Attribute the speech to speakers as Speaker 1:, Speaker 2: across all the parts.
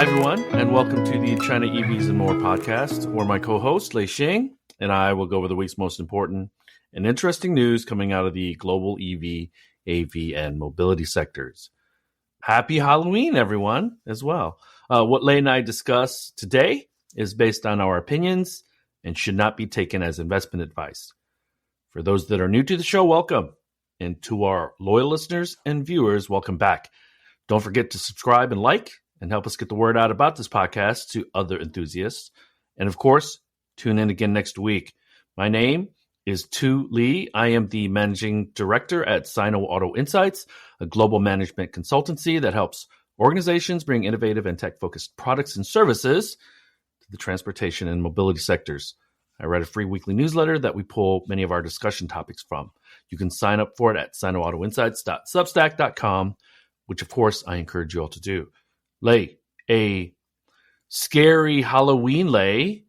Speaker 1: Hi, everyone, and welcome to the China EVs and More podcast, where my co-host, Lei Xing, and I will go over the week's most important and interesting news coming out of the global EV, AV, and mobility sectors. Happy Halloween, everyone, as well. What Lei and I discuss today is based on our opinions and should not be taken as investment advice. For those that are new to the show, welcome. And to our loyal listeners and viewers, welcome back. Don't forget to subscribe and like, and help us get the word out about this podcast to other enthusiasts. And of course, tune in again next week. My name is Tu Lee. I am the managing director at Sino Auto Insights, a global management consultancy that helps organizations bring innovative and tech-focused products and services to the transportation and mobility sectors. I write a free weekly newsletter that we pull many of our discussion topics from. You can sign up for it at sinoautoinsights.substack.com, which of course I encourage you all to do. Lei, a scary Halloween Lei,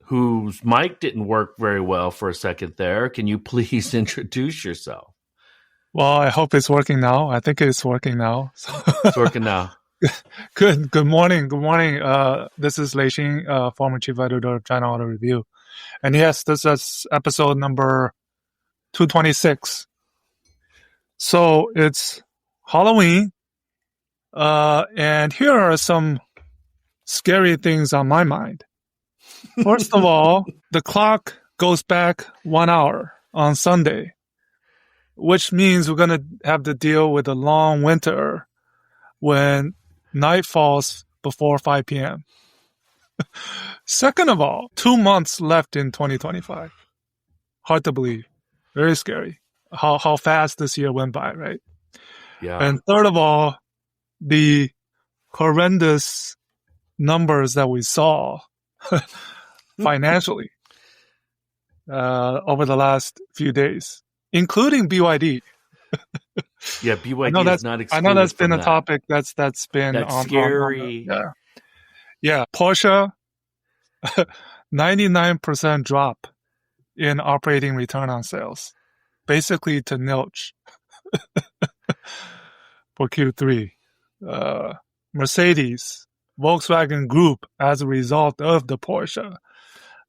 Speaker 1: whose mic didn't work very well for a second there. Can you please introduce yourself?
Speaker 2: Well, I hope it's working now. I think it's working now.
Speaker 1: It's working now.
Speaker 2: Good morning. This is Lei Xing, former chief editor of China Auto Review. And yes, this is episode number 226. So it's Halloween. And here are some scary things on my mind. First of all, the clock goes back 1 hour on Sunday, which means we're going to have to deal with a long winter when night falls before 5 p.m. Second of all, 2 months left in 2025. Hard to believe. Very scary. How fast this year went by, right?
Speaker 1: Yeah.
Speaker 2: And third of all, the horrendous numbers that we saw financially over the last few days, including BYD.
Speaker 1: Yeah, BYD is not excluded.
Speaker 2: I know that's been a
Speaker 1: that.
Speaker 2: topic that's been
Speaker 1: That's
Speaker 2: on
Speaker 1: scary.
Speaker 2: Yeah. Porsche, 99% drop in operating return on sales, basically to nilch for Q3. Mercedes, Volkswagen Group, as a result of the Porsche,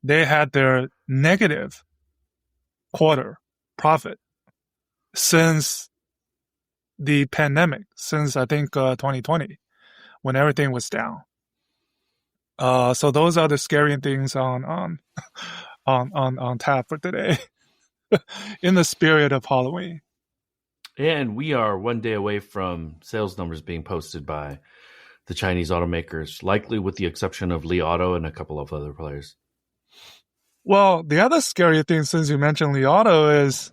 Speaker 2: they had their negative quarter profit since the pandemic, since I think 2020, when everything was down. So those are the scary things on tap for today, in the spirit of Halloween.
Speaker 1: And we are 1 day away from sales numbers being posted by the Chinese automakers, likely with the exception of Li Auto and a couple of other players.
Speaker 2: Well, the other scary thing, since you mentioned Li Auto, is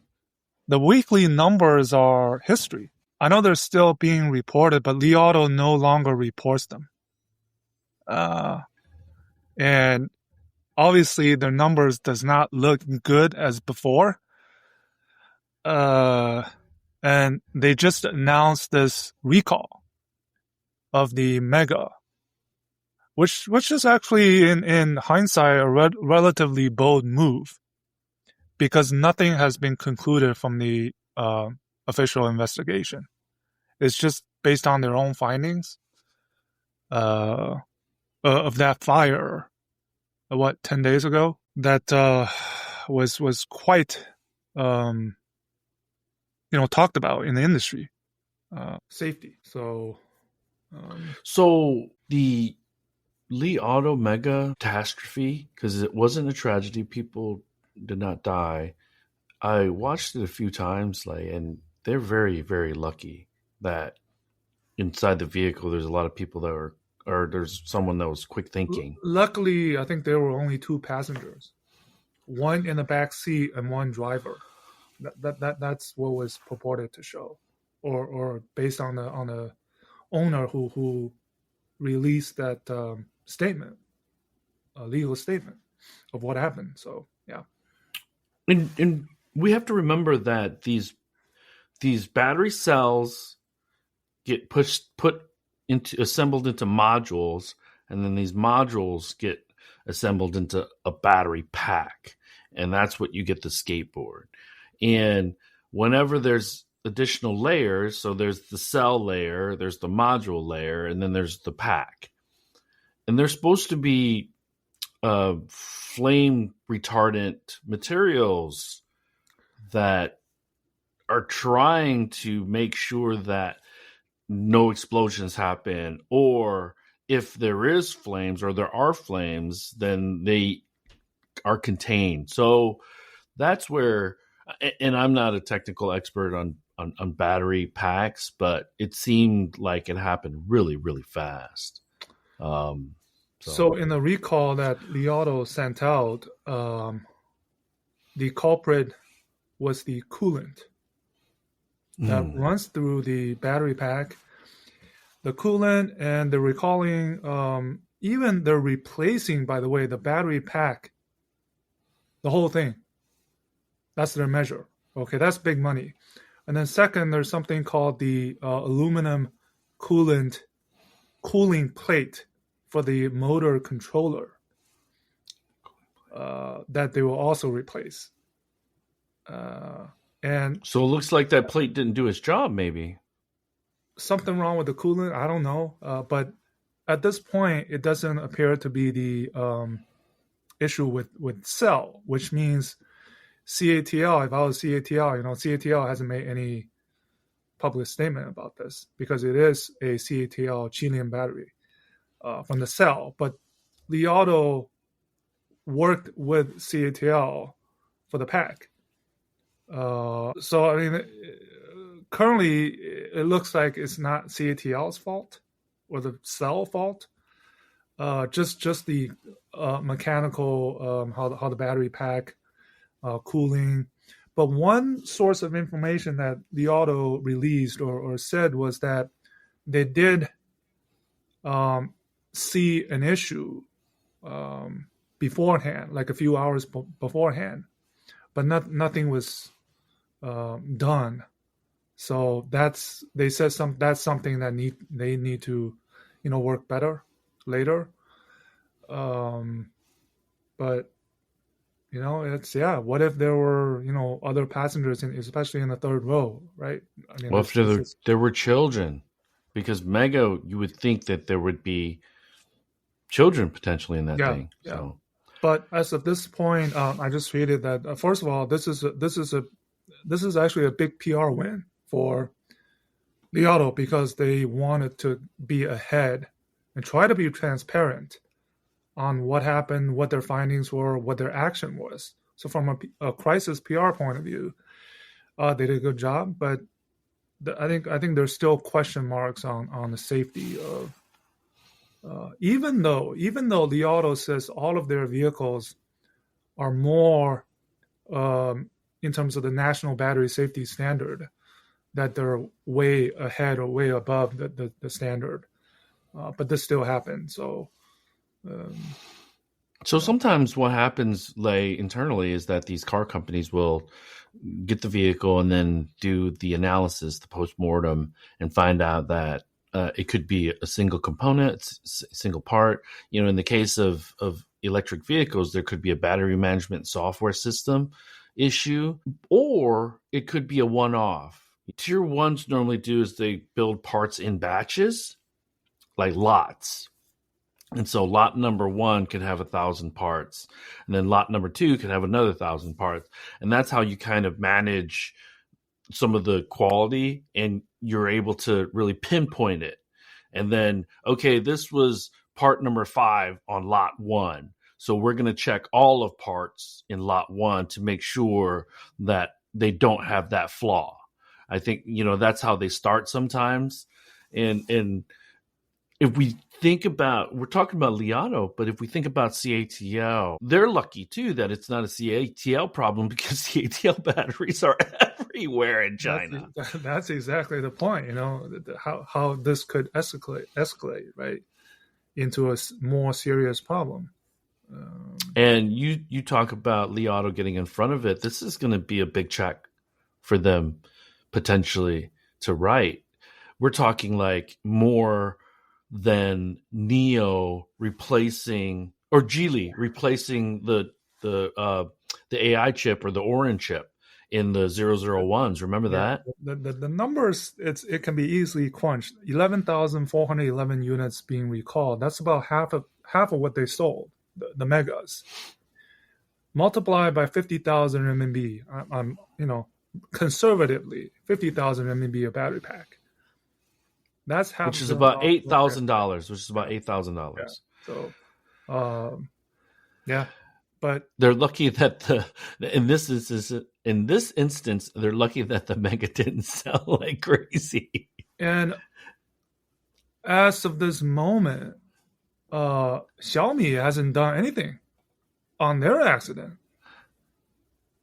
Speaker 2: the weekly numbers are history. I know they're still being reported, but Li Auto no longer reports them. And obviously their numbers does not look good as before. And they just announced this recall of the Mega, which is actually in hindsight a relatively bold move, because nothing has been concluded from the official investigation. It's just based on their own findings of that fire, 10 days ago, that was quite talked about in the industry. Safety. So
Speaker 1: the Li Auto Mega catastrophe, because it wasn't a tragedy, people did not die. I watched it a few times, and they're very, very lucky that inside the vehicle there's a lot of people that or there's someone that was quick thinking.
Speaker 2: Luckily, I think there were only 2 passengers, one in the back seat and one driver. That's what was purported to show, or based on the owner who released that statement, a legal statement of what happened. So yeah,
Speaker 1: and we have to remember that these battery cells get assembled into modules, and then these modules get assembled into a battery pack, and that's what you get the skateboard. And whenever there's additional layers, so there's the cell layer, there's the module layer, and then there's the pack. and they're supposed to be flame retardant materials that are trying to make sure that no explosions happen, or if there is flames or there are flames, then they are contained. So that's where, and I'm not a technical expert on battery packs, but it seemed like it happened really, really fast.
Speaker 2: So in the recall that Li Auto sent out, the culprit was the coolant that runs through the battery pack. The coolant, and they're recalling, even they're replacing, by the way, the battery pack, the whole thing. That's their measure. Okay, that's big money. And then second, there's something called the aluminum cooling plate for the motor controller that they will also replace. And
Speaker 1: so it looks like that plate didn't do its job, maybe.
Speaker 2: Something wrong with the coolant, I don't know. But at this point, it doesn't appear to be the issue with cell, which means CATL, if I was CATL, CATL hasn't made any public statement about this because it is a CATL Chilean battery from the cell. But Li Auto worked with CATL for the pack. So, I mean, currently it looks like it's not CATL's fault or the cell fault. Just the mechanical, how the battery pack cooling. But one source of information that Li Auto released or said was that they did see an issue beforehand, like a few hours beforehand, but nothing was done. So they said that's something that they need to, work better later. But it's what if there were other passengers especially in the third row, right? I mean,
Speaker 1: well, if there were children, because Mega, you would think that there would be children potentially in that thing.
Speaker 2: Yeah.
Speaker 1: So.
Speaker 2: But as of this point, I just tweeted that first of all, this is actually a big PR win for Li Auto because they wanted to be ahead and try to be transparent on what happened, what their findings were, what their action was. So from a crisis PR point of view, they did a good job. But I think there's still question marks on the safety of. Even though Li Auto says all of their vehicles are more in terms of the national battery safety standard, that they're way ahead or way above the standard, but this still happens. So
Speaker 1: sometimes what happens, internally, is that these car companies will get the vehicle and then do the analysis, the post-mortem, and find out that it could be a single component, single part. In the case of electric vehicles, there could be a battery management software system issue, or it could be a one-off. Tier ones normally do is they build parts in batches, like lots. And so lot number 1 could have 1,000 parts, and then lot number 2 could have another 1,000 parts. And that's how you kind of manage some of the quality, and you're able to really pinpoint it. And then, okay, this was part number 5 on lot 1. So we're going to check all of parts in lot 1 to make sure that they don't have that flaw. I think, that's how they start sometimes. And if we think about, we're talking about Li Auto, but if we think about CATL, they're lucky too that it's not a CATL problem because CATL batteries are everywhere in China.
Speaker 2: That's exactly the point, how this could escalate, right, into a more serious problem.
Speaker 1: And you talk about Li Auto getting in front of it. This is going to be a big check for them potentially to write. We're talking like more than NIO replacing, or Geely replacing the AI chip or the Orin chip in the 001s. Remember that?
Speaker 2: The numbers, it can be easily crunched. 11,411 units being recalled. That's about half of what they sold, the megas. Multiply by 50,000 RMB. I'm conservatively 50,000 RMB a battery pack. That's half.
Speaker 1: Which is about $8,000. Which is about $8,000.
Speaker 2: Yeah. So, yeah, but
Speaker 1: they're lucky that in this instance they're lucky that the Mega didn't sell like crazy.
Speaker 2: And as of this moment, Xiaomi hasn't done anything on their accident.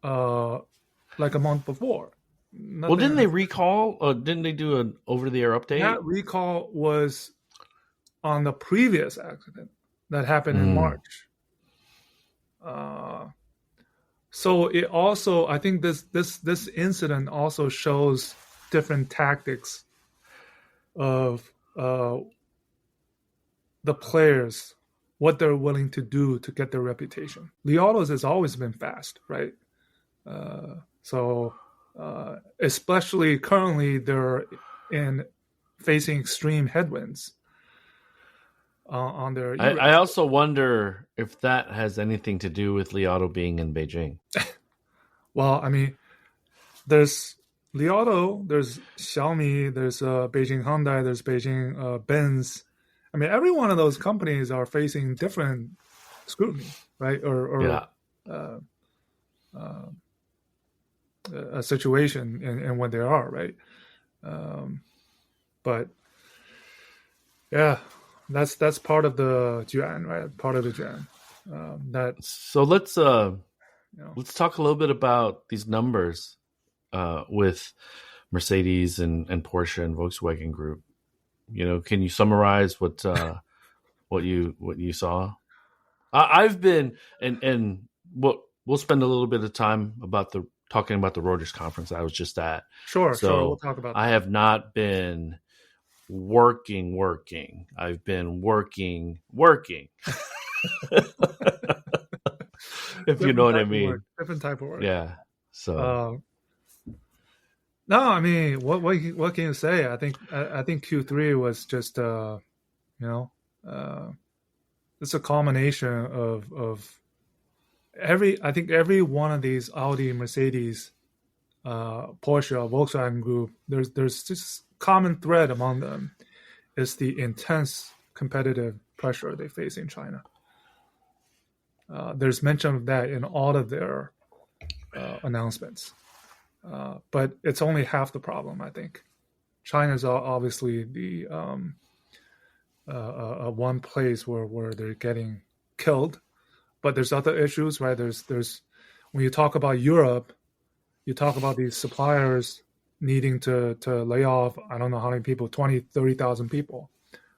Speaker 2: Like a month before. Nothing.
Speaker 1: Well, didn't they recall? Or didn't they do an over-the-air update?
Speaker 2: That recall was on the previous accident that happened in March. So it also, I think this incident also shows different tactics of the players, what they're willing to do to get their reputation. Li Autos has always been fast, right? So especially currently, they're facing extreme headwinds on their.
Speaker 1: I also wonder if that has anything to do with Li Auto being in Beijing.
Speaker 2: Well, I mean, there's Li Auto, there's Xiaomi, there's Beijing Hyundai, there's Beijing Benz. I mean, every one of those companies are facing different scrutiny, right? A situation in what they are, right? But yeah, that's part of the Juan, right? Part of the Juan.
Speaker 1: So let's talk a little bit about these numbers with Mercedes and Porsche and Volkswagen Group. Can you summarize what you saw? I've been and we'll spend a little bit of time talking about the Reuters Conference I was just at.
Speaker 2: Sure, we'll talk about that.
Speaker 1: I have not been working. I've been working. If you know what I mean.
Speaker 2: Different type of work.
Speaker 1: Yeah. So.
Speaker 2: No, I mean, what can you say? I think Q3 was just it's a culmination of every one of these Audi, Mercedes, Porsche, Volkswagen Group. There's this common thread among them is the intense competitive pressure they face in China. There's mention of that in all of their announcements. But it's only half the problem, I think. China's obviously the one place where they're getting killed, but there's other issues, right? There's when you talk about Europe, you talk about these suppliers needing to lay off, I don't know how many people, 20, 30,000 people.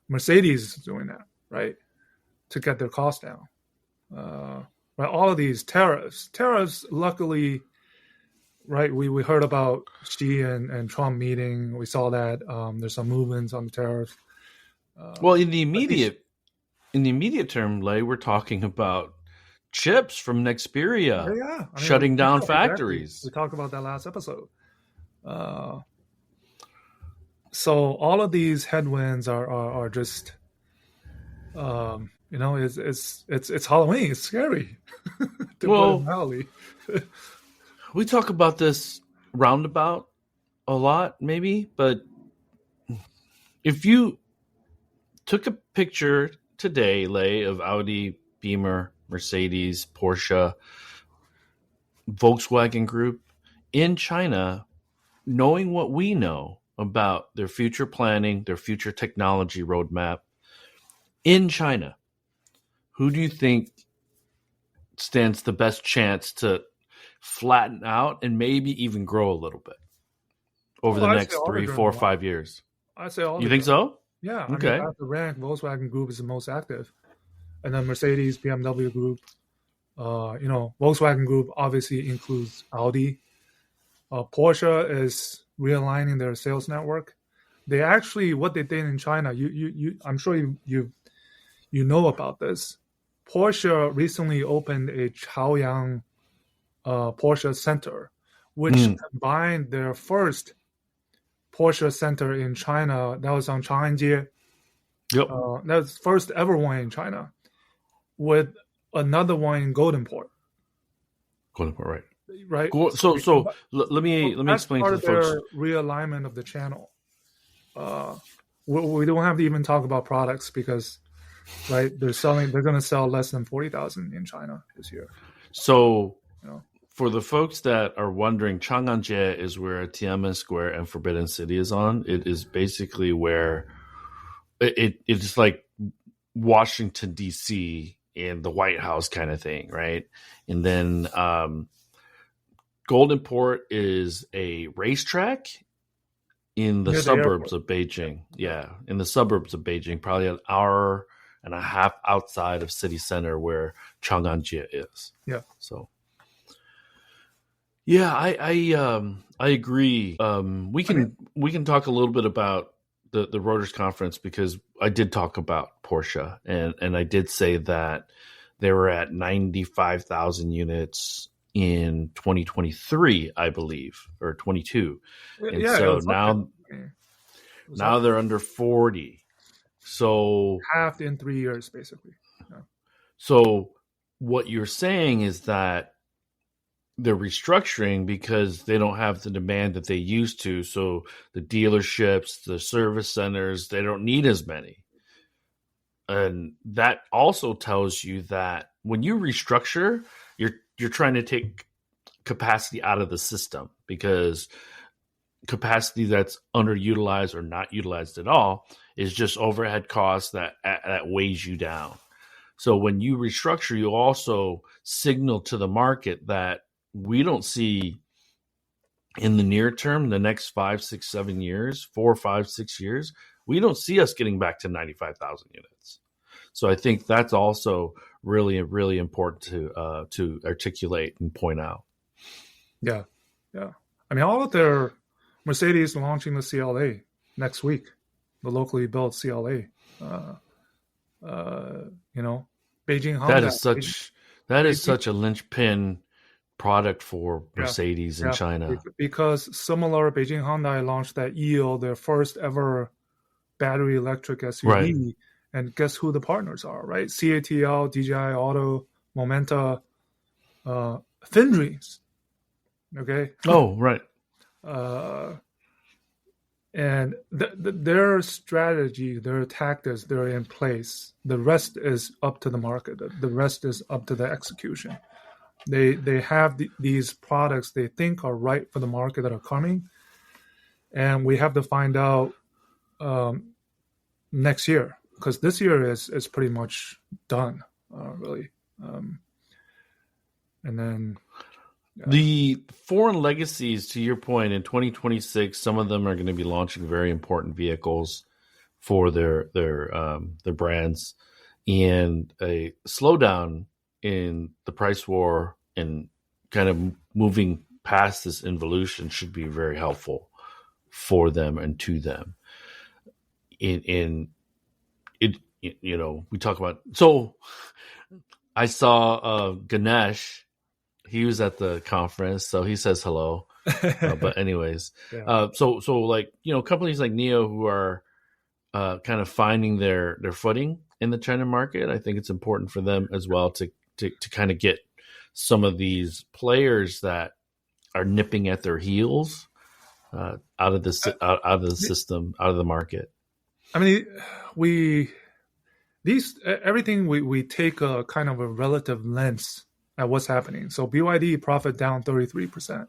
Speaker 2: Mercedes is doing that, right, to get their costs down. Right, all of these tariffs, luckily. Right, we heard about Xi and Trump meeting. We saw that there's some movements on the tariffs.
Speaker 1: Well, in the immediate term, Lei, we're talking about chips from Nexperia shutting down factories.
Speaker 2: Exactly. We talked about that last episode. So all of these headwinds are just, it's Halloween. It's scary. To put it mildly.
Speaker 1: We talk about this roundabout a lot, maybe, but if you took a picture today, Lei, of Audi, Beamer, Mercedes, Porsche, Volkswagen Group in China, knowing what we know about their future planning, their future technology roadmap in China, who do you think stands the best chance to flatten out and maybe even grow a little bit over the next 3, 4, 5 years?
Speaker 2: I'd say all.
Speaker 1: You think so?
Speaker 2: Yeah.
Speaker 1: Okay.
Speaker 2: I mean, after rank, Volkswagen Group is the most active, and then Mercedes, BMW Group. Volkswagen Group obviously includes Audi. Porsche is realigning their sales network. They actually, what they did in China, I'm sure you know about this. Porsche recently opened a Chaoyang Porsche Center, which combined their first Porsche Center in China. That was on Chang'an.
Speaker 1: Yep.
Speaker 2: That was the first ever one in China. with another one in Golden Port.
Speaker 1: Golden Port, right?
Speaker 2: Right.
Speaker 1: Let me
Speaker 2: That's
Speaker 1: explain
Speaker 2: part
Speaker 1: to
Speaker 2: of
Speaker 1: the folks.
Speaker 2: their realignment of the channel. We don't have to even talk about products because, right, they're going to sell less than 40,000 in China this year.
Speaker 1: So,
Speaker 2: You know?
Speaker 1: For the folks that are wondering, Chang'an is where Tiananmen Square and Forbidden City is on. It is basically where it's like Washington D.C. and the White House kind of thing, right? And then Golden Port is a racetrack in the suburbs of Beijing. Yeah, in the suburbs of Beijing, probably an hour and a half outside of city center where Chang'an is.
Speaker 2: Yeah.
Speaker 1: So, yeah, I agree. We can talk a little bit about the Reuters conference because I did talk about Porsche and I did say that they were at 95,000 units in 2023, I believe, or 22. And so now they're under 40. So
Speaker 2: halved in 3 years, basically. Yeah.
Speaker 1: So what you're saying is that they're restructuring because they don't have the demand that they used to. So the dealerships, the service centers, they don't need as many. And that also tells you that when you restructure, you're trying to take capacity out of the system because capacity that's underutilized or not utilized at all is just overhead costs that weighs you down. So when you restructure, you also signal to the market that we don't see in the near term, the next 5, 6, 7 years, 4, 5, 6 years, we don't see us getting back to 95,000 units. So I think that's also really, really important to articulate and point out.
Speaker 2: Yeah. I mean, all of their Mercedes launching the CLA next week, the locally built CLA. Beijing Honda.
Speaker 1: That is such a linchpin product for Mercedes in China.
Speaker 2: Because similar, Beijing Honda launched that Evo, their first ever battery electric SUV.
Speaker 1: Right.
Speaker 2: And guess who the partners are, right? CATL, DJI Auto, Momenta, Findreams. Okay.
Speaker 1: Oh, right.
Speaker 2: And their strategy, their tactics, they're in place. The rest is up to the market. The rest is up to the execution. They have these products they think are right for the market that are coming, and we have to find out next year because this year is pretty much done, really. And then.
Speaker 1: The foreign legacies, to your point, in 2026, some of them are going to be launching very important vehicles for their brands, and a slowdown in the price war and kind of moving past this involution should be very helpful for them and to them. We talk about. So I saw Ganesh. He was at the conference, so he says hello. But anyways, so companies like NIO who are kind of finding their footing in the China market, I think it's important for them as well to kind of get some of these players that are nipping at their heels out of the system, out of the market.
Speaker 2: I mean, everything we take a kind of a relative lens at what's happening. So BYD profit down 33%.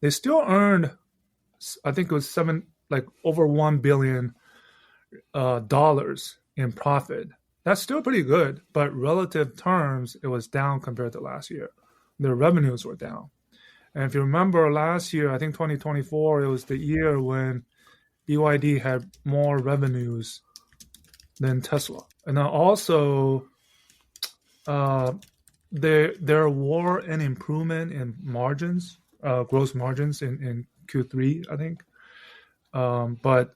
Speaker 2: They still earned, I think it was over $1 billion in profit. That's still pretty good, but relative terms, it was down compared to last year. Their revenues were down. And if you remember last year, I think 2024, it was the year when BYD had more revenues than Tesla. And then also, there were an improvement in margins, gross margins in Q3, I think. But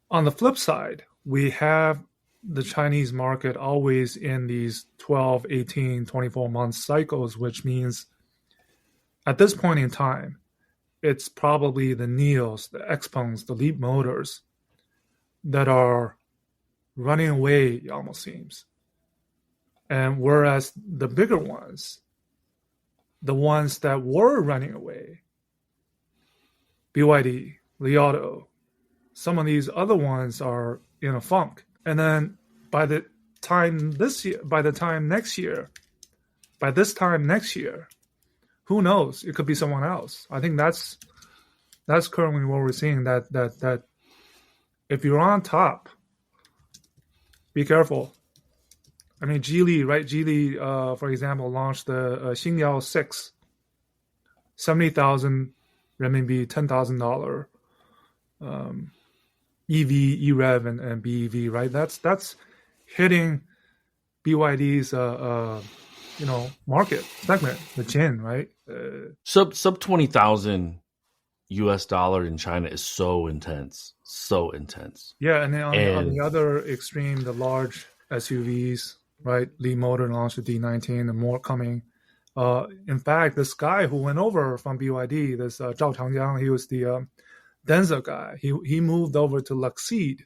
Speaker 2: on the flip side, we have the Chinese market always in these 12, 18, 24-month cycles, which means at this point in time, it's probably the NIOs, the Xpengs, the Leap Motors that are running away, it almost seems. And whereas the bigger ones, the ones that were running away, BYD, Li Auto, some of these other ones are in a funk. And then by this time next year, who knows? It could be someone else. I think that's currently what we're seeing. That if you're on top, be careful. I mean, Geely, right? Geely, for example, launched the Xingyao 6, 70,000 renminbi, $10,000 EV, EREV, and BEV, right? That's hitting BYD's market segment, the Jin, right?
Speaker 1: Sub $20,000 in China is so intense.
Speaker 2: Yeah, and then on the other extreme, the large SUVs, right? Li Motor launched the D19, and more coming. In fact, this guy who went over from BYD, this Zhao Changjiang, he was the Denza guy. He moved over to Lucid.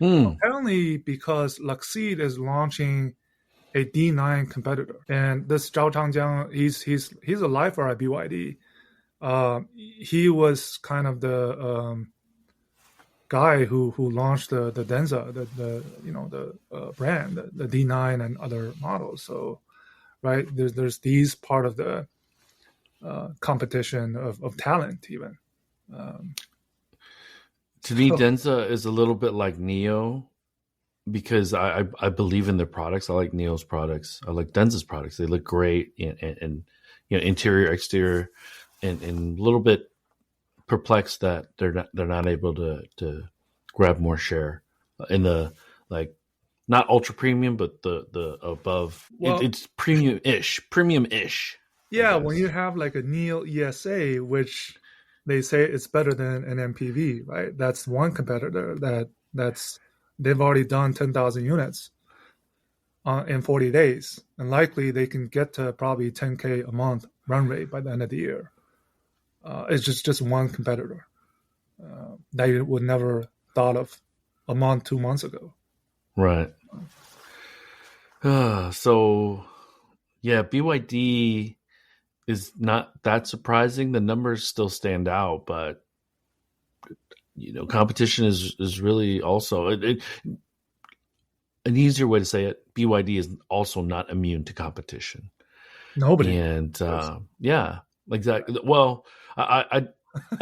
Speaker 2: Apparently because Lucid is launching a D9 competitor, and this Zhao Changjiang, he's a lifer at BYD. He was kind of the guy who launched the Denza, the brand, the D9 and other models. So, right, there's these part of the competition of talent even.
Speaker 1: To me, Denza is a little bit like Neo, because I believe in their products. I like Neo's products. I like Denza's products. They look great, and interior, exterior, and a little bit perplexed that they're not able to grab more share in the, like, not ultra premium, but the above.
Speaker 2: Well,
Speaker 1: it's premium-ish.
Speaker 2: Yeah, when you have like a Neo ESA, which they say it's better than an MPV, right? That's one competitor they've already done 10,000 units in 40 days, and likely they can get to probably 10K a month run rate by the end of the year. It's just one competitor that you would never thought of a month, 2 months ago.
Speaker 1: Right. So, yeah, BYD is not that surprising. The numbers still stand out, but competition is really also an easier way to say it. BYD is also not immune to competition.
Speaker 2: Nobody.
Speaker 1: And yeah, exactly. Well, I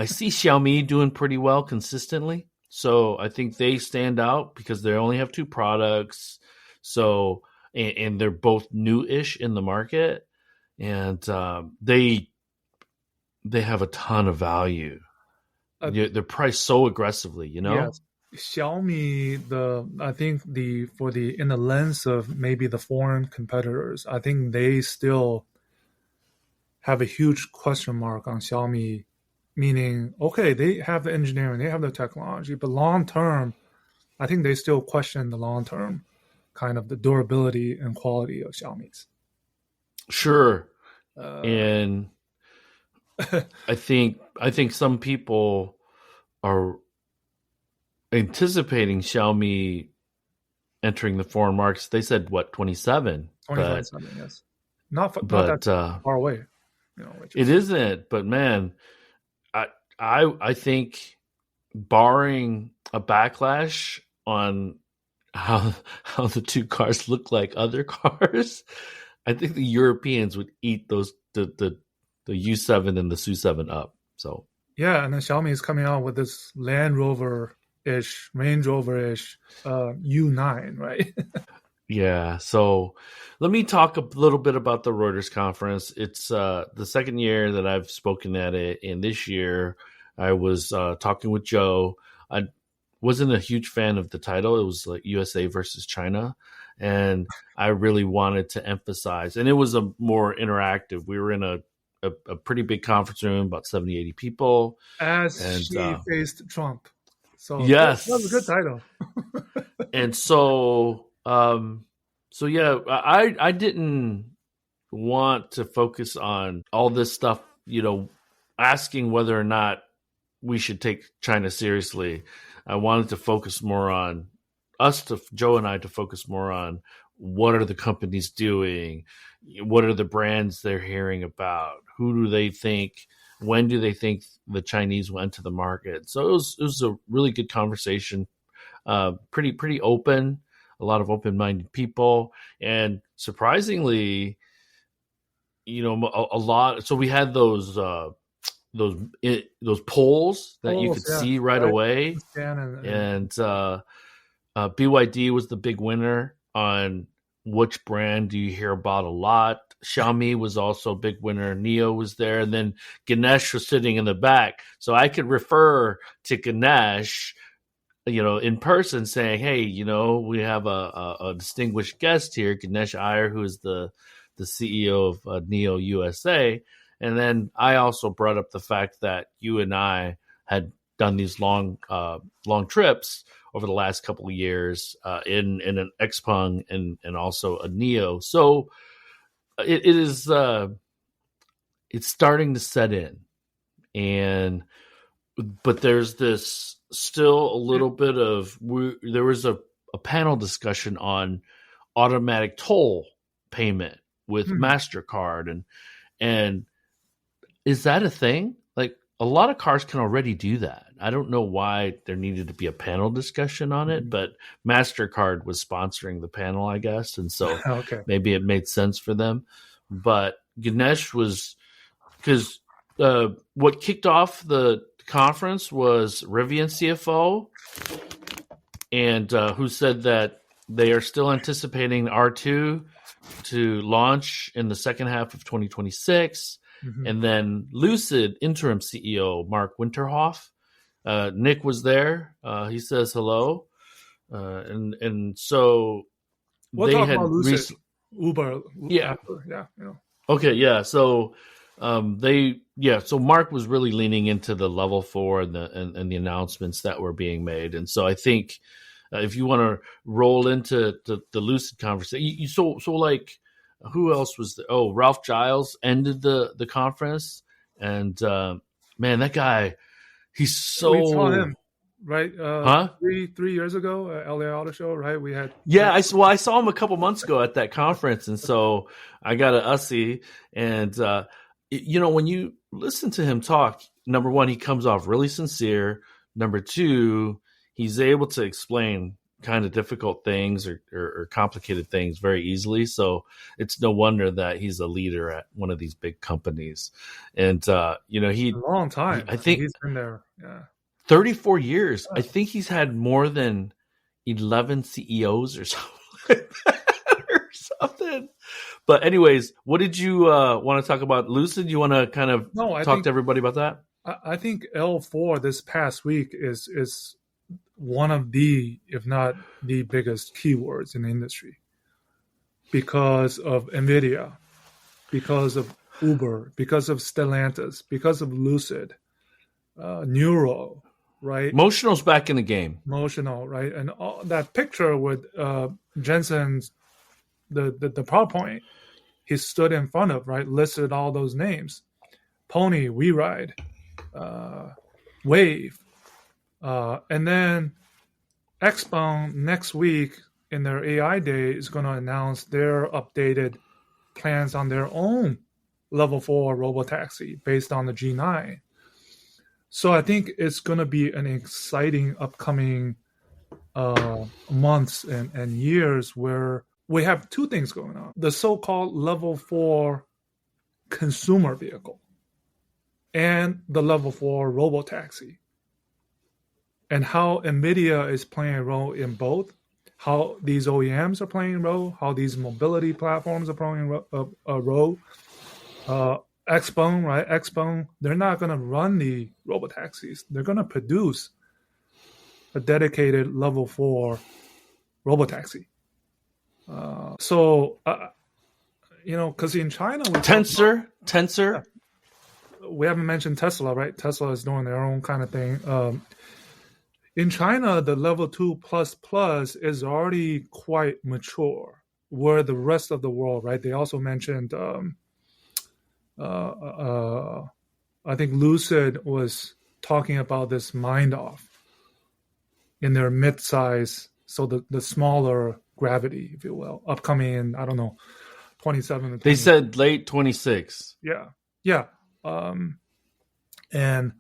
Speaker 1: see Xiaomi doing pretty well consistently. So I think they stand out because they only have two products. So, and they're both new-ish in the market, and they have a ton of value. They're priced so aggressively,
Speaker 2: Yes. Xiaomi, I think in the lens of maybe the foreign competitors, I think they still have a huge question mark on Xiaomi, meaning, okay, they have the engineering, they have the technology, but long term, I think they still question the long term kind of the durability and quality of Xiaomi's.
Speaker 1: Sure. And I think some people are anticipating Xiaomi entering the foreign markets. They said, what, 27?
Speaker 2: 2027, yes. Not that far away.
Speaker 1: It isn't, but man, I think, barring a backlash on how the two cars look like other cars, I think the Europeans would eat the U7 and the SU7 up. So
Speaker 2: yeah, and then Xiaomi is coming out with this Land Rover-ish, Range Rover-ish U9, right?
Speaker 1: Yeah. So let me talk a little bit about the Reuters Conference. It's the second year that I've spoken at it, and this year I was talking with Joe. I wasn't a huge fan of the title. It was like USA versus China, and I really wanted to emphasize, and it was a more interactive. We were in a pretty big conference room, about 70, 80 people.
Speaker 2: She faced Trump. So
Speaker 1: yes,
Speaker 2: that was a good title.
Speaker 1: And so yeah, I didn't want to focus on all this stuff, asking whether or not we should take China seriously. I wanted to focus more on Joe and I to focus more on what are the companies doing? What are the brands they're hearing about? Who do they think? When do they think the Chinese will enter the market? So it was a really good conversation. Pretty open, a lot of open-minded people, and surprisingly, a lot. So we had those polls that you could see right away, and BYD was the big winner on which brand do you hear about a lot. Xiaomi was also a big winner. NIO was there, and then Ganesh was sitting in the back, so I could refer to Ganesh, in person, saying, "Hey, we have a distinguished guest here, Ganesh Iyer, who is the CEO of NIO USA." And then I also brought up the fact that you and I had done these long trips over the last couple of years in an Xpeng and also a NIO. So it is it's starting to set in, but there's this still a little bit of there was a panel discussion on automatic toll payment with MasterCard and is that a thing? Like, a lot of cars can already do that. I don't know why there needed to be a panel discussion on it, but MasterCard was sponsoring the panel, I guess, and so maybe it made sense for them. But Ganesh was, because what kicked off the conference was Rivian CFO, and who said that they are still anticipating R2 to launch in the second half of 2026. And then Lucid interim CEO Mark Winterhoff, Nick was there. He says hello, and so
Speaker 2: we'll talk about Lucid, Uber,
Speaker 1: yeah,
Speaker 2: after. Yeah.
Speaker 1: Okay, yeah. So so Mark was really leaning into the level 4 and the announcements that were being made, and so I think if you want to roll into the Lucid conversation, so like. Who else was there? Oh, Ralph Giles ended the conference, and man, that guy, he's so.
Speaker 2: We saw him, right?
Speaker 1: Huh?
Speaker 2: 3 years ago at LA Auto Show, right? We had.
Speaker 1: Yeah, I saw him a couple months ago at that conference, and so I got a Ussie, and when you listen to him talk, number one, he comes off really sincere. Number two, he's able to explain kind of difficult things or complicated things very easily. So it's no wonder that he's a leader at one of these big companies. And, he,
Speaker 2: a long time.
Speaker 1: I think
Speaker 2: he's been there. Yeah.
Speaker 1: 34 years. I think he's had more than 11 CEOs or something. But anyways, what did you want to talk about? Lucid? You want to kind of talk to everybody about that?
Speaker 2: I think L4 this past week is one of the, if not the biggest keywords in the industry because of NVIDIA, because of Uber, because of Stellantis, because of Lucid, Neuro, right?
Speaker 1: Motional's back in the game.
Speaker 2: Motional, right? And all that picture with Jensen's, the PowerPoint he stood in front of, right? Listed all those names. Pony, WeRide, Wave, and then Xpeng next week in their AI day is going to announce their updated plans on their own level 4 robotaxi based on the G9. So I think it's going to be an exciting upcoming months and years where we have two things going on. The so-called level 4 consumer vehicle and the level 4 robotaxi. And how NVIDIA is playing a role in both, how these OEMs are playing a role, how these mobility platforms are playing a role. Xpeng, right? Xpeng, they're not going to run the robotaxis. They're going to produce a dedicated level 4 robotaxi. Because in China...
Speaker 1: Tensor.
Speaker 2: We haven't mentioned Tesla, right? Tesla is doing their own kind of thing. In China, the level 2++ is already quite mature, where the rest of the world, right? They also mentioned, I think Lucid was talking about this mind-off in their mid-size, so the smaller gravity, if you will, upcoming in, I don't know, 27 to 20.
Speaker 1: They said late 26.
Speaker 2: Yeah. And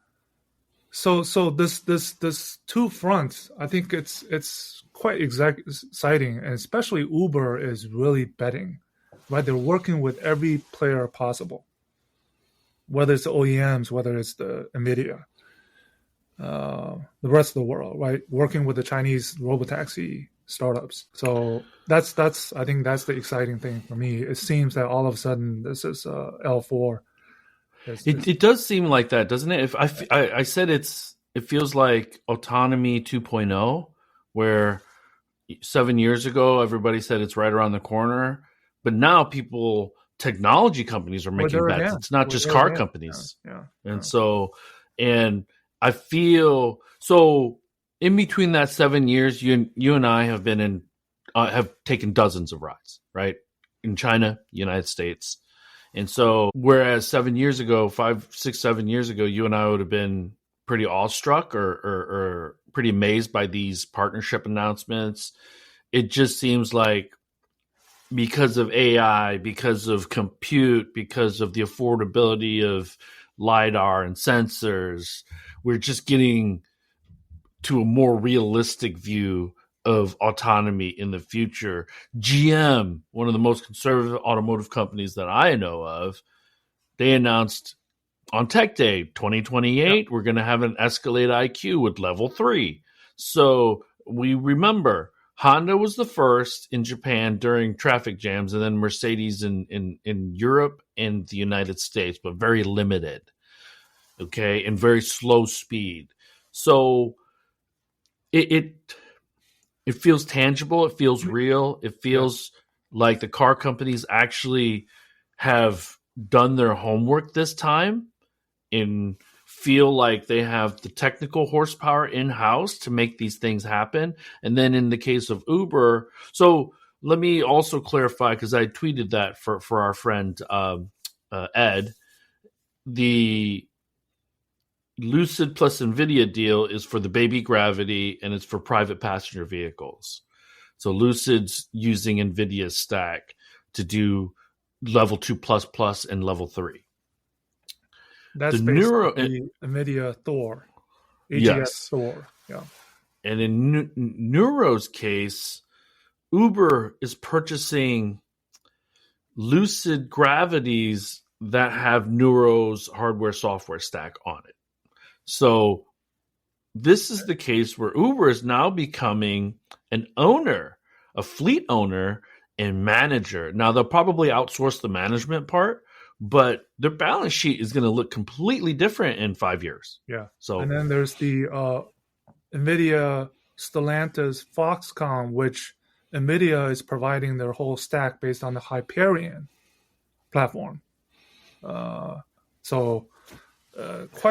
Speaker 2: so this two fronts, I think it's quite exciting, and especially Uber is really betting, right? They're working with every player possible, whether it's the OEMs, whether it's the NVIDIA, the rest of the world, right? Working with the Chinese robotaxi startups. So that's I think that's the exciting thing for me. It seems that all of a sudden this is L4.
Speaker 1: It does seem like that, doesn't it? If I said it feels like autonomy 2.0, where 7 years ago everybody said it's right around the corner, but now technology companies are making bets. Again. It's not just car companies. And I feel so in between that 7 years, you and I have been have taken dozens of rides, right? In China, United States. And so, whereas 7 years ago, 5, 6, 7 years ago, you and I would have been pretty awestruck or pretty amazed by these partnership announcements. It just seems like because of AI, because of compute, because of the affordability of LiDAR and sensors, we're just getting to a more realistic view of autonomy in the future. GM, one of the most conservative automotive companies that I know of, they announced on Tech Day 2028, we're going to have an Escalade IQ with level 3. So we remember Honda was the first in Japan during traffic jams, and then Mercedes in Europe and the United States, but very limited, okay, and very slow speed. So it feels tangible. It feels real. It feels like the car companies actually have done their homework this time and feel like they have the technical horsepower in-house to make these things happen. And then in the case of Uber, so let me also clarify, because I tweeted that for our friend Ed, the Lucid plus NVIDIA deal is for the baby Gravity, and it's for private passenger vehicles. So Lucid's using NVIDIA's stack to do level 2++ and level 3.
Speaker 2: That's based on the NVIDIA Thor, AGS Thor. Yeah.
Speaker 1: And in Neuro's case, Uber is purchasing Lucid Gravities that have Neuro's hardware software stack on it. So this is the case where Uber is now becoming an owner, a fleet owner and manager. Now, they'll probably outsource the management part, but their balance sheet is going to look completely different in 5 years.
Speaker 2: Yeah.
Speaker 1: So,
Speaker 2: and then there's the NVIDIA Stellantis Foxconn, which NVIDIA is providing their whole stack based on the Hyperion platform. Quite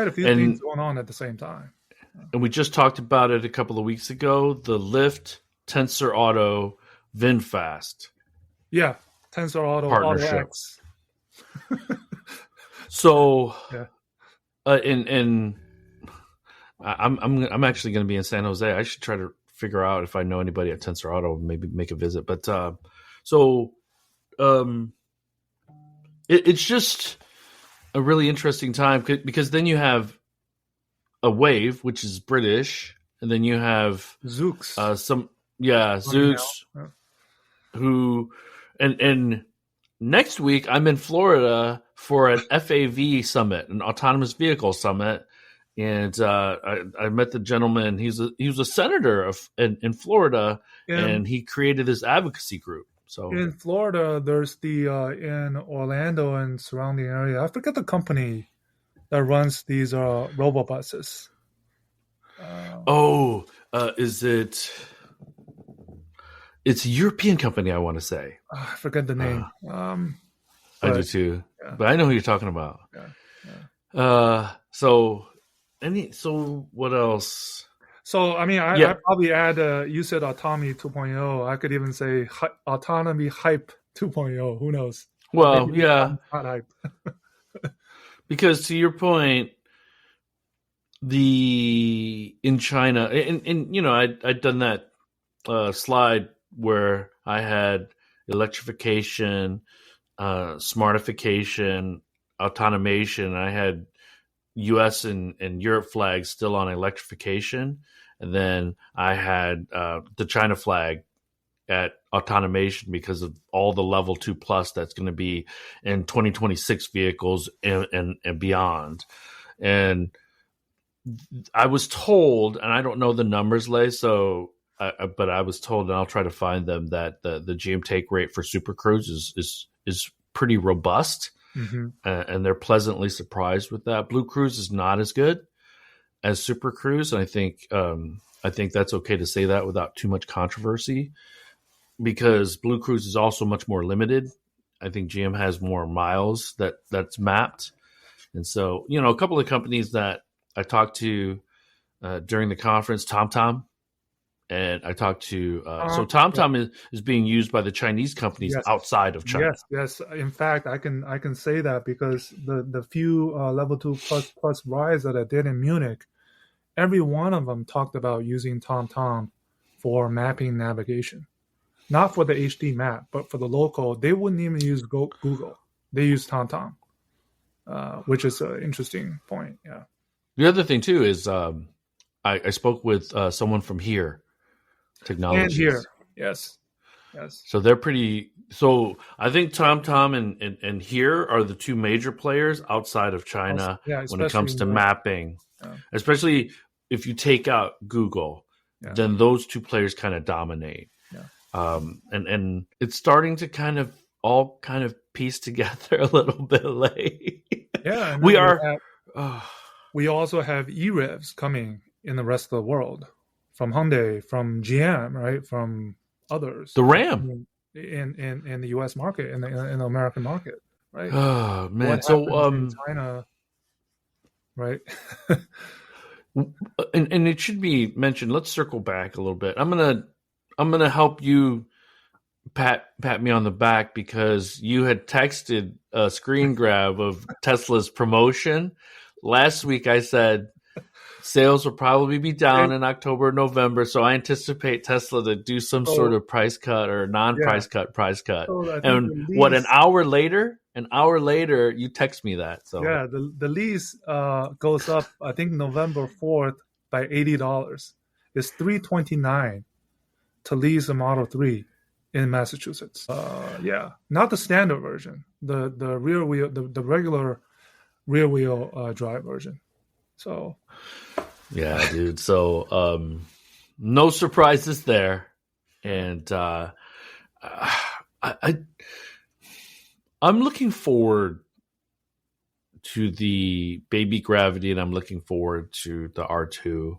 Speaker 2: a few things going on at the same time.
Speaker 1: And we just talked about it a couple of weeks ago, the Lyft, Tensor Auto, VinFast.
Speaker 2: Yeah, Tensor Auto,
Speaker 1: partnership.
Speaker 2: AutoX.
Speaker 1: So, and I'm actually going to be in San Jose. I should try to figure out if I know anybody at Tensor Auto, maybe make a visit. But it's just a really interesting time because then you have a Wave, which is British, and then you have
Speaker 2: Zoox.
Speaker 1: Zoox, who and next week I'm in Florida for an FAV summit, an autonomous vehicle summit, and I met the gentleman. He was a senator in Florida, and he created this advocacy group. So
Speaker 2: in Florida, there's the in Orlando and surrounding area. I forget the company that runs these robobuses.
Speaker 1: Is it? It's a European company, I want to say.
Speaker 2: I forget the name.
Speaker 1: I do too, but I know who you're talking about.
Speaker 2: Yeah.
Speaker 1: So what else?
Speaker 2: So, I mean, I probably add, you said autonomy 2.0. I could even say autonomy hype 2.0. Who knows?
Speaker 1: Well,
Speaker 2: maybe
Speaker 1: not
Speaker 2: hype.
Speaker 1: Because to your point, in China, and I'd done that slide where I had electrification, smartification, automation. I had U.S. and Europe flags still on electrification, and then I had the China flag at automation because of all the level 2 plus that's going to be in 2026 vehicles and beyond. And I was told, and I don't know the numbers, Lay, but I was told, and I'll try to find them, that the GM take rate for Super Cruise is pretty robust, and they're pleasantly surprised with that. Blue Cruise is not as good as Super Cruise, and I think that's okay to say that without too much controversy, because Blue Cruise is also much more limited. I think GM has more miles that's mapped, and so a couple of companies that I talked to during the conference, TomTom. And I talked to so TomTom is being used by the Chinese companies outside of China.
Speaker 2: Yes. In fact, I can say that because the few level 2 plus rides that I did in Munich, every one of them talked about using TomTom for mapping navigation, not for the HD map, but for the local. They wouldn't even use Google. They use TomTom, which is an interesting point. Yeah.
Speaker 1: The other thing too is I spoke with someone from Here Technologies.
Speaker 2: And Here, yes.
Speaker 1: So they're pretty. So I think TomTom and Here are the two major players outside of China when it comes to mapping. Yeah. Especially if you take out Google, then those two players kind of dominate. Yeah. And it's starting to kind of all piece together a little bit late.
Speaker 2: Yeah, we also have EREVs coming in the rest of the world. From Hyundai, from GM, right? From others.
Speaker 1: The Ram
Speaker 2: in the U.S. market, in the American market, right?
Speaker 1: Oh man!
Speaker 2: What
Speaker 1: so
Speaker 2: in China, right?
Speaker 1: and it should be mentioned. Let's circle back a little bit. I'm gonna help you pat me on the back because you had texted a screen grab of Tesla's promotion last week. I said sales will probably be down in October, November, so I anticipate Tesla to do some sort of price cut or non-price price cut. So and what, an hour later, you text me that. So
Speaker 2: yeah, the lease goes up, I think November 4th by $80. It's $329 to lease a Model 3 in Massachusetts. Not the standard version, the rear wheel, the regular rear wheel drive version. So
Speaker 1: yeah, dude. So no surprises there, and I'm looking forward to the Baby Gravity, and I'm looking forward to the R2.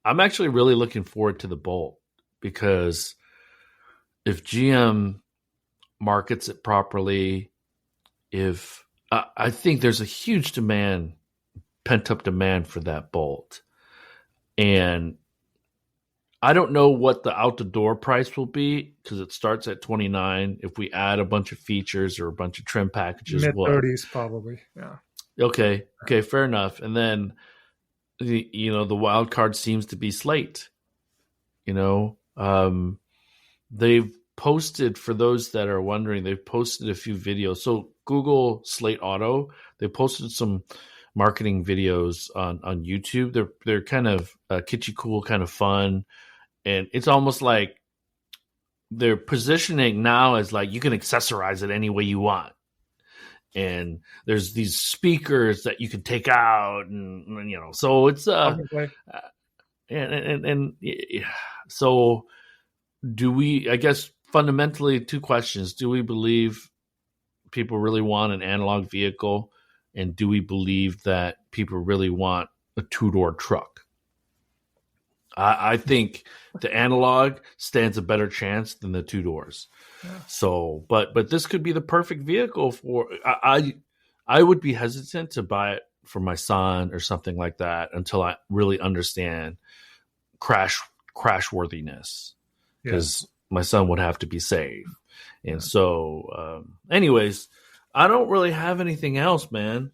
Speaker 1: I'm actually really looking forward to the Bolt because if GM markets it properly, if I think there's a huge demand. Pent-up demand for that Bolt. And I don't know what the out-the-door price will be because it starts at $29. If we add a bunch of features or a bunch of trim packages,
Speaker 2: mid-30s probably. Yeah.
Speaker 1: Okay, fair enough. And then the wild card seems to be Slate. They've posted, for those that are wondering, they've posted a few videos. So Google Slate Auto, they posted some marketing videos on YouTube. They're kind of kitschy cool, kind of fun, and it's almost like they're positioning now as like you can accessorize it any way you want. And there's these speakers that you can take out, and so it's so do we? I guess fundamentally, two questions: do we believe people really want an analog vehicle? And do we believe that people really want a two-door truck? I think the analog stands a better chance than the two doors. Yeah. So, but this could be the perfect vehicle for. I would be hesitant to buy it for my son or something like that until I really understand crash worthiness, because my son would have to be safe. And so, anyways. I don't really have anything else, man.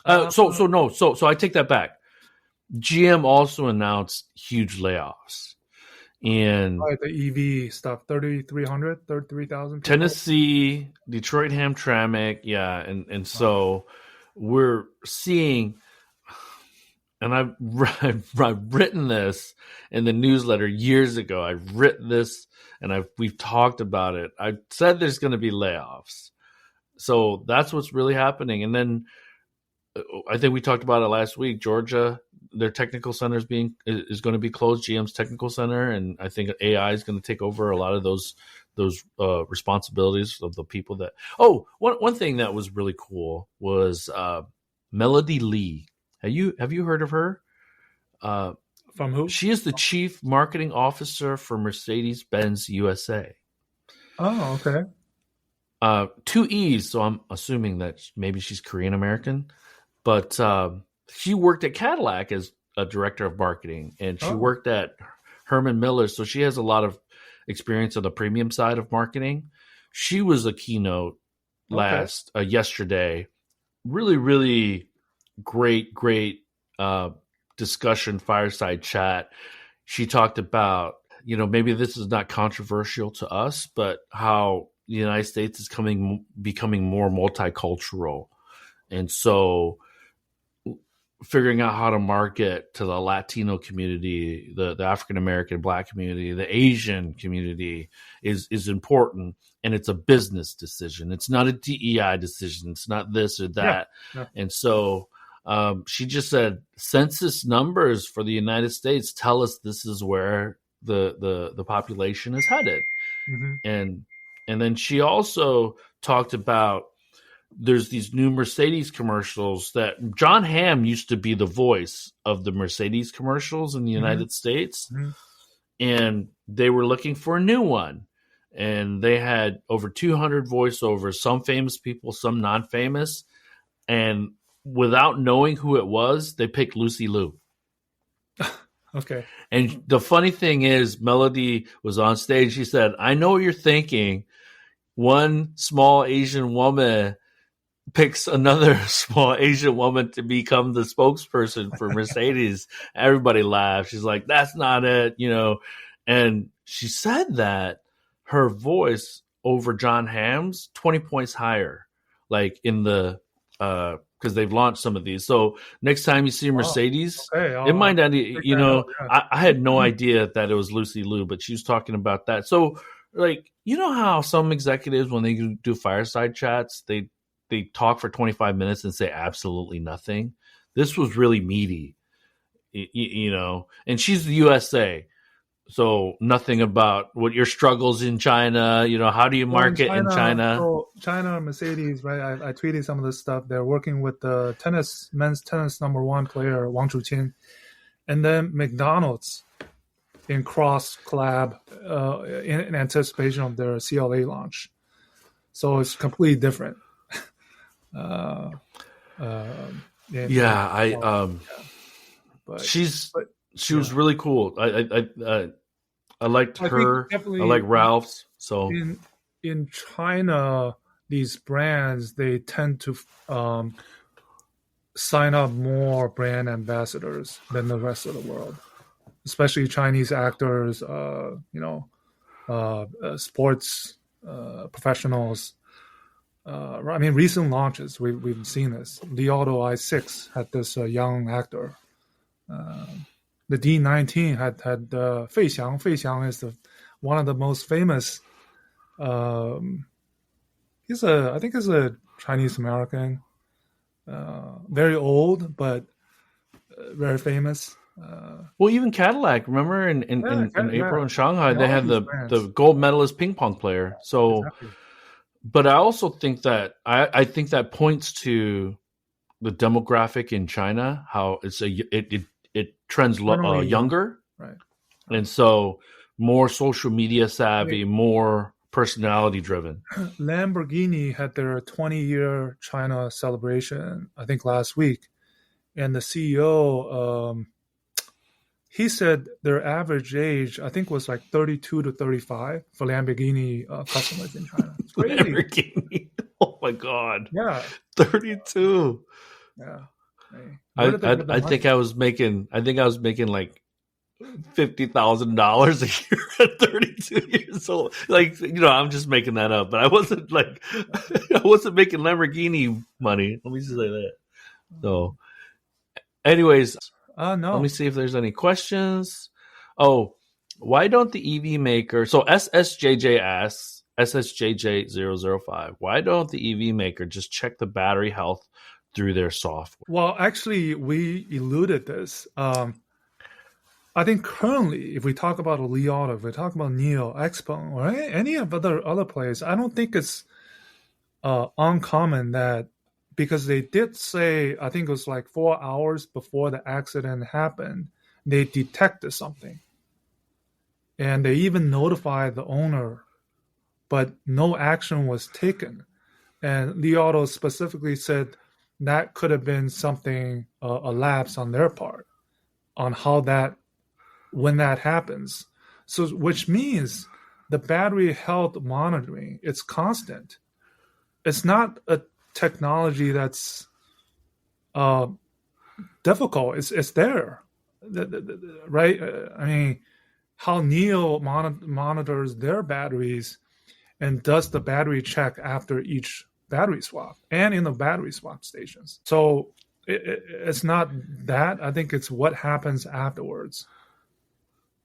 Speaker 1: So I take that back. GM also announced huge layoffs, And
Speaker 2: Right, the EV stuff, 3,300, 33,000 people.
Speaker 1: Tennessee, Detroit Hamtramck, yeah, and so we're seeing, and I've written this in the newsletter years ago. I've written this, and we've talked about it. I said there's going to be layoffs, so that's what's really happening. And then I think we talked about it last week. Georgia, their technical center is going to be closed. GM's technical center, and I think AI is going to take over a lot of those responsibilities of the people that. Oh, one thing that was really cool was Melody Lee. Have you heard of her?
Speaker 2: From who?
Speaker 1: She is the chief marketing officer for Mercedes-Benz USA.
Speaker 2: Oh, okay.
Speaker 1: 2 E's, so I'm assuming that maybe she's Korean American. But she worked at Cadillac as a director of marketing, and she worked at Herman Miller, so she has a lot of experience on the premium side of marketing. She was a keynote yesterday. Really, really great discussion, fireside chat. She talked about, maybe this is not controversial to us, but how the United States is becoming more multicultural. And so figuring out how to market to the Latino community, the African-American Black community, the Asian community is important. And it's a business decision. It's not a DEI decision. It's not this or that. Yeah. And so she just said census numbers for the United States tell us this is where the population is headed. Mm-hmm. And then she also talked about there's these new Mercedes commercials that John Hamm used to be the voice of the Mercedes commercials in the United States. Mm-hmm. And they were looking for a new one. And they had over 200 voiceovers, some famous people, some non-famous. And without knowing who it was, they picked Lucy Liu.
Speaker 2: Okay.
Speaker 1: And the funny thing is, Melody was on stage. She said, I know what you're thinking. One small Asian woman picks another small Asian woman to become the spokesperson for Mercedes. Everybody laughed. She's like, that's not it, And she said that her voice over John Hamm's 20 points higher, like in the because they've launched some of these. So next time you see Mercedes, it might not, I had no idea that it was Lucy Liu, but she was talking about that. So like, how some executives, when they do fireside chats, they talk for 25 minutes and say absolutely nothing. This was really meaty, and she's the USA. So nothing about what your struggles in China, how do you market in China?
Speaker 2: So China, Mercedes, right? I tweeted some of this stuff. They're working with the men's tennis #1 player, Wang Chuqin, and then McDonald's in cross collab in anticipation of their CLA launch. So it's completely different.
Speaker 1: She was really cool. I liked her. I like Ralph's. So
Speaker 2: in China, these brands, they tend to sign up more brand ambassadors than the rest of the world, especially Chinese actors, sports professionals. Recent launches, we've seen this. The Auto i6 had this young actor. The D19 had Fei Xiang. Fei Xiang is one of the most famous. I think he's a Chinese American. Very old, but very famous.
Speaker 1: Well, even Cadillac. Remember in April in Shanghai, they had the gold medalist ping pong player. So. Exactly. But I also think that I think that points to the demographic in China, how it trends younger,
Speaker 2: right?
Speaker 1: And so more social media savvy, more personality driven.
Speaker 2: Lamborghini had their 20-year China celebration, I think last week, and the CEO he said their average age, I think, was like 32 to 35 for Lamborghini customers in China. It's crazy.
Speaker 1: Lamborghini. Oh my God.
Speaker 2: Yeah.
Speaker 1: 32.
Speaker 2: Yeah.
Speaker 1: I think I was making like $50,000 a year at 32 years old. Like, I'm just making that up, but I wasn't making Lamborghini money. Let me just say that. So, anyways, let
Speaker 2: No.
Speaker 1: me see if there's any questions. Oh, why don't the EV maker? So SSJJ asks, SSJJ005, why don't the EV maker just check the battery health through their software?
Speaker 2: Well, actually, we eluded this. I think currently, if we talk about Li Auto, if we talk about NIO, Xpeng, or any of other players, I don't think it's uncommon that, because they did say, I think it was like 4 hours before the accident happened, they detected something. And they even notified the owner, but no action was taken. And Li Auto specifically said that could have been something, a lapse on their part, on when that happens. So, which means the battery health monitoring, it's constant. It's not a technology that's difficult. It's there, right? I mean, how NIO monitors their batteries and does the battery check after each battery swap and in the battery swap stations. So it's not that. I think it's what happens afterwards.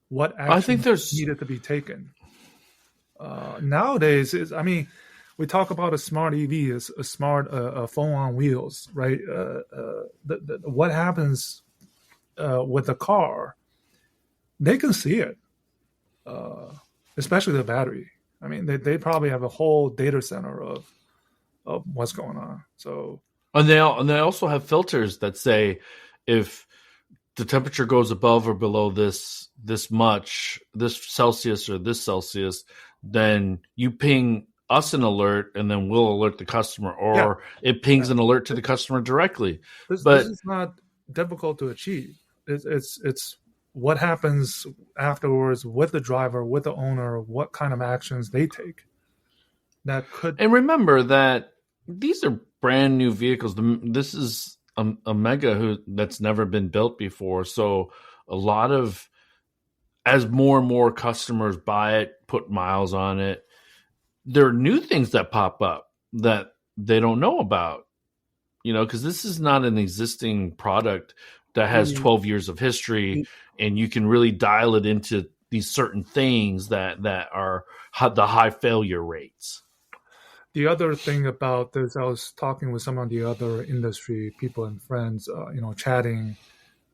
Speaker 2: What action
Speaker 1: I think there's
Speaker 2: needed to be taken. Nowadays, we talk about a smart EV, a smart phone on wheels, right? What happens with the car, they can see it, especially the battery. I mean, they probably have a whole data center of what's going on. So,
Speaker 1: and they also have filters that say if the temperature goes above or below this much, this Celsius or this Celsius, then you ping us an alert, and then we'll alert the customer, or it pings an alert to the customer directly.
Speaker 2: This is not difficult to achieve. It's what happens afterwards with the driver, with the owner, what kind of actions they take. And
Speaker 1: remember that these are brand new vehicles. This is a Mega that's never been built before. So a lot of, as more and more customers buy it, put miles on it, there are new things that pop up that they don't know about, because this is not an existing product that has 12 years of history, and you can really dial it into these certain things that are the high failure rates.
Speaker 2: The other thing about this, I was talking with some of the other industry people and friends, chatting,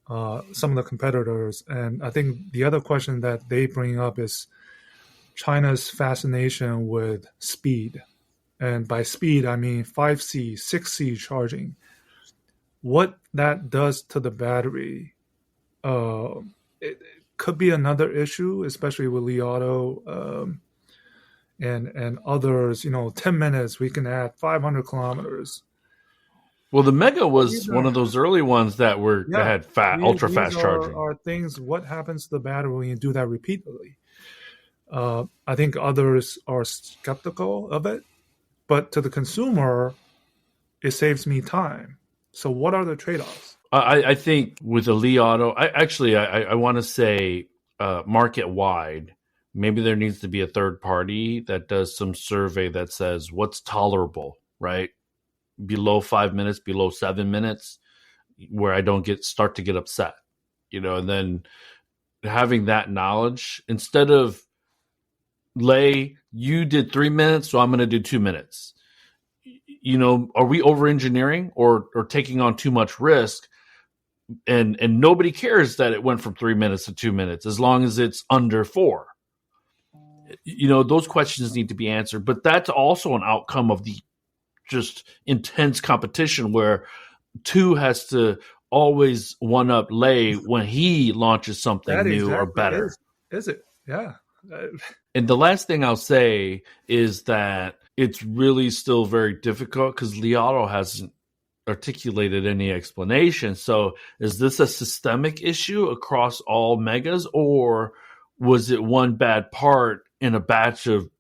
Speaker 2: some of the competitors. And I think the other question that they bring up is China's fascination with speed. And by speed, I mean 5C, 6C charging. What that does to the battery, it could be another issue, especially with Li Auto and others. 10 minutes, we can add 500 kilometers.
Speaker 1: Well, the Mega was one of those early ones that had ultra fast charging.
Speaker 2: Are things, what happens to the battery when you do that repeatedly? I think others are skeptical of it, but to the consumer, it saves me time. So what are the trade-offs?
Speaker 1: I think with the Li Auto, I want to say market-wide, maybe there needs to be a third party that does some survey that says what's tolerable, right? Below 5 minutes, below 7 minutes, where I don't start to get upset, and then having that knowledge instead of you did 3 minutes, so I'm going to do 2 minutes. Are we over engineering or taking on too much risk? And nobody cares that it went from 3 minutes to 2 minutes, as long as it's under 4. Those questions need to be answered, but that's also an outcome of the just intense competition where 2 has to always one up Lei when he launches something new or better.
Speaker 2: Is it? Yeah.
Speaker 1: And the last thing I'll say is that it's really still very difficult because Li Auto hasn't articulated any explanation. So is this a systemic issue across all Megas, or was it one bad part in a batch of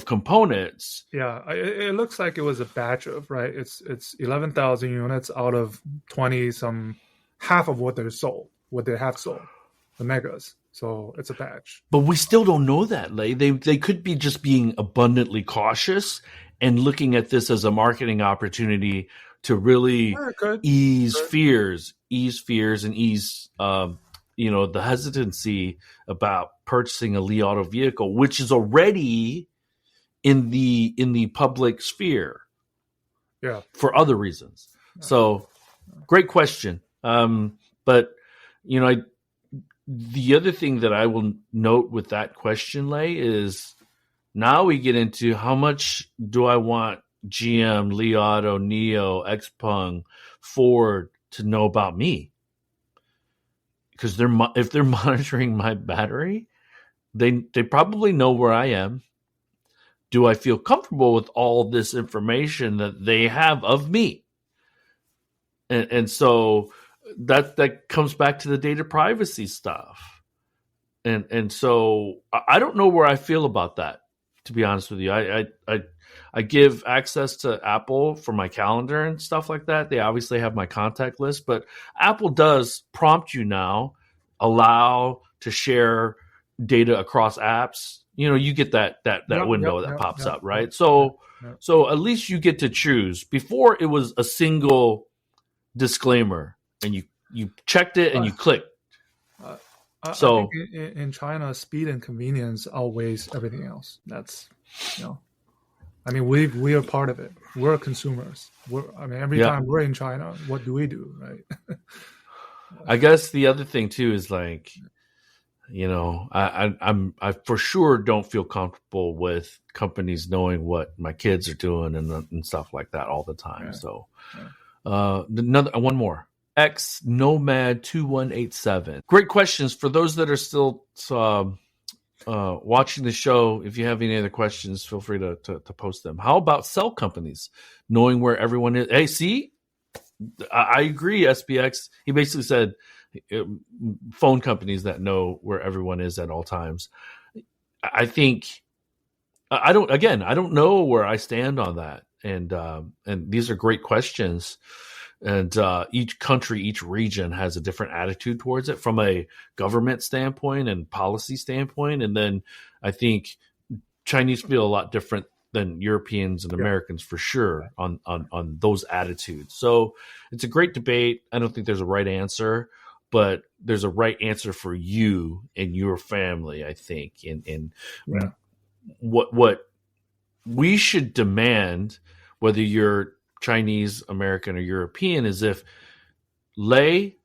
Speaker 1: components?
Speaker 2: Yeah, it looks like it was a batch of, right? It's 11,000 units out of 20, some half of what they have sold. the megas. So it's a patch.
Speaker 1: But we still don't know that, Lei. They could be just being abundantly cautious and looking at this as a marketing opportunity to really ease fears and ease the hesitancy about purchasing a Li Auto vehicle, which is already in the public sphere.
Speaker 2: Yeah.
Speaker 1: For other reasons. So great question. But the other thing that I will note with that question, Lei, is now we get into how much do I want GM, Li Auto, NIO, Xpeng, Ford to know about me? Because if they're monitoring my battery, they probably know where I am. Do I feel comfortable with all this information that they have of me? And so that comes back to the data privacy stuff. And so I don't know where I feel about that, to be honest with you. I give access to Apple for my calendar and stuff like that. They obviously have my contact list, but Apple does prompt you now, allow to share data across apps. You get that window that pops up, right? So at least you get to choose. Before it was a single disclaimer, and you checked it and you clicked.
Speaker 2: I think in China, speed and convenience outweighs everything else. That's I mean, we are part of it. We're consumers. Every time we're in China, what do we do, right?
Speaker 1: I guess the other thing too is like, I for sure don't feel comfortable with companies knowing what my kids are doing and stuff like that all the time. Yeah. So, one more. X Nomad 2187. Great questions for those that are still watching the show. If you have any other questions, feel free to post them. How about cell companies knowing where everyone is? Hey, see, I agree. SPX. He basically said phone companies that know where everyone is at all times. I think I don't know where I stand on that. And these are great questions. And each country, each region has a different attitude towards it from a government standpoint and policy standpoint. And then I think Chinese feel a lot different than Europeans and Americans for sure on those attitudes. So it's a great debate. I don't think there's a right answer, but there's a right answer for you and your family, I think. And what we should demand, whether you're Chinese, American, or European, is if Lei,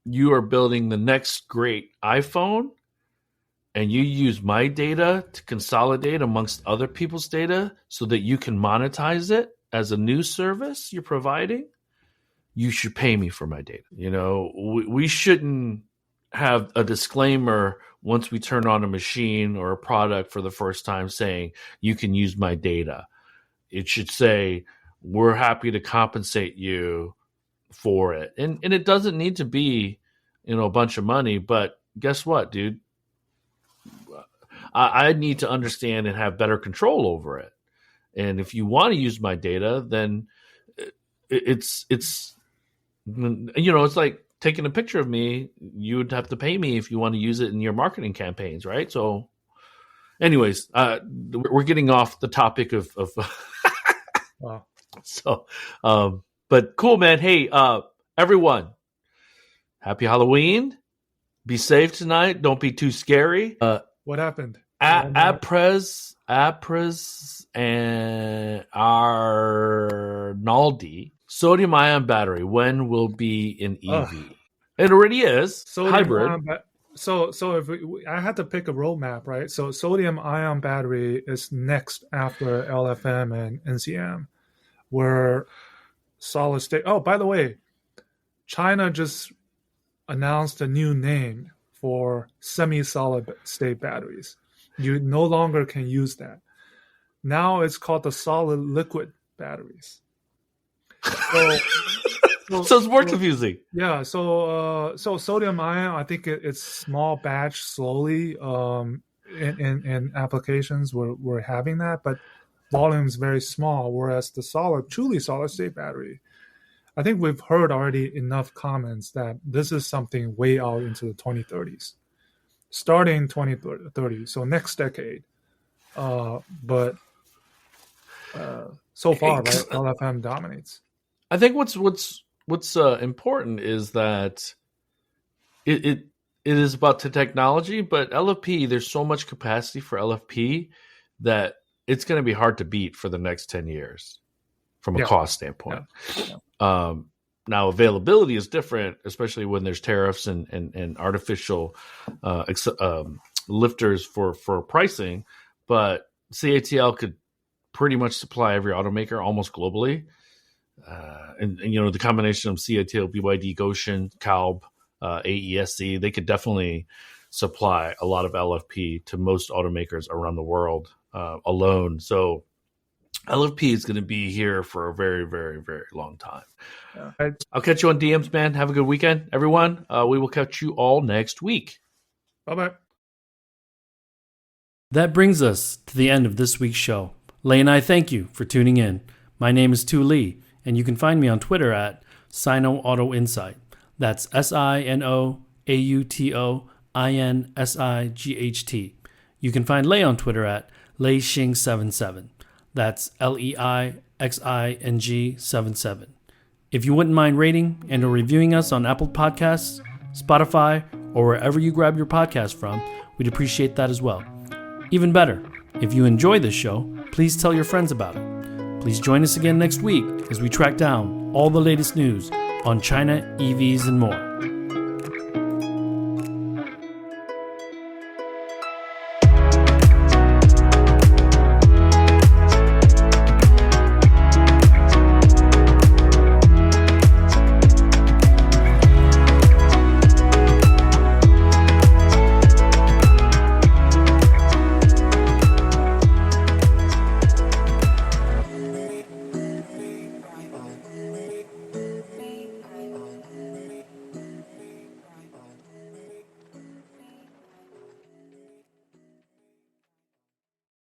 Speaker 1: you are building the next great iPhone and you use my data to consolidate amongst other people's data so that you can monetize it as a new service you're providing, you should pay me for my data. We shouldn't have a disclaimer once we turn on a machine or a product for the first time saying you can use my data. It should say, we're happy to compensate you for it. And it doesn't need to be, a bunch of money, but guess what, dude? I need to understand and have better control over it. And if you want to use my data, then it's like taking a picture of me. You would have to pay me if you want to use it in your marketing campaigns, right? So anyways, we're getting off the topic of wow. So, but cool, man. Hey, everyone, happy Halloween. Be safe tonight. Don't be too scary.
Speaker 2: What happened?
Speaker 1: Apres and Arnaldi. Sodium-ion battery. When will be an EV? It already is. Hybrid.
Speaker 2: So if I had to pick a roadmap, right? So sodium-ion battery is next after LFM and NCM. Where solid state. Oh, by the way, China just announced a new name for semi-solid state batteries. You no longer can use that. Now it's called the solid liquid batteries. So
Speaker 1: it's more confusing.
Speaker 2: Yeah. So sodium ion, I think it's small batch, slowly. In applications, we're having that, but volume is very small, whereas the truly solid state battery, I think we've heard already enough comments that this is something way out into the 2030s. starting 2030, so next decade. But so far, right, LFM dominates.
Speaker 1: I think what's important is that it is about the technology, but LFP, there's so much capacity for LFP that it's going to be hard to beat for the next 10 years from a cost standpoint. Yeah. Now, availability is different, especially when there's tariffs and artificial lifters for pricing. But CATL could pretty much supply every automaker almost globally. And the combination of CATL, BYD, Goshen, Kalb, AESC, they could definitely supply a lot of LFP to most automakers around the world alone. So LFP is going to be here for a very, very, very long time. Yeah. I'll catch you on DMs, man. Have a good weekend, everyone. We will catch you all next week.
Speaker 2: Bye-bye.
Speaker 3: That brings us to the end of this week's show. Lei and I thank you for tuning in. My name is Tu Lee, and you can find me on Twitter at Sino Auto Insight. That's SinoAutoInsight. You can find Lei on Twitter at LeiXing77. That's LEIXING77. If you wouldn't mind rating and or reviewing us on Apple Podcasts, Spotify, or wherever you grab your podcast from, we'd appreciate that as well. Even better, if you enjoy this show, please tell your friends about it. Please join us again next week as we track down all the latest news on China EVs and more.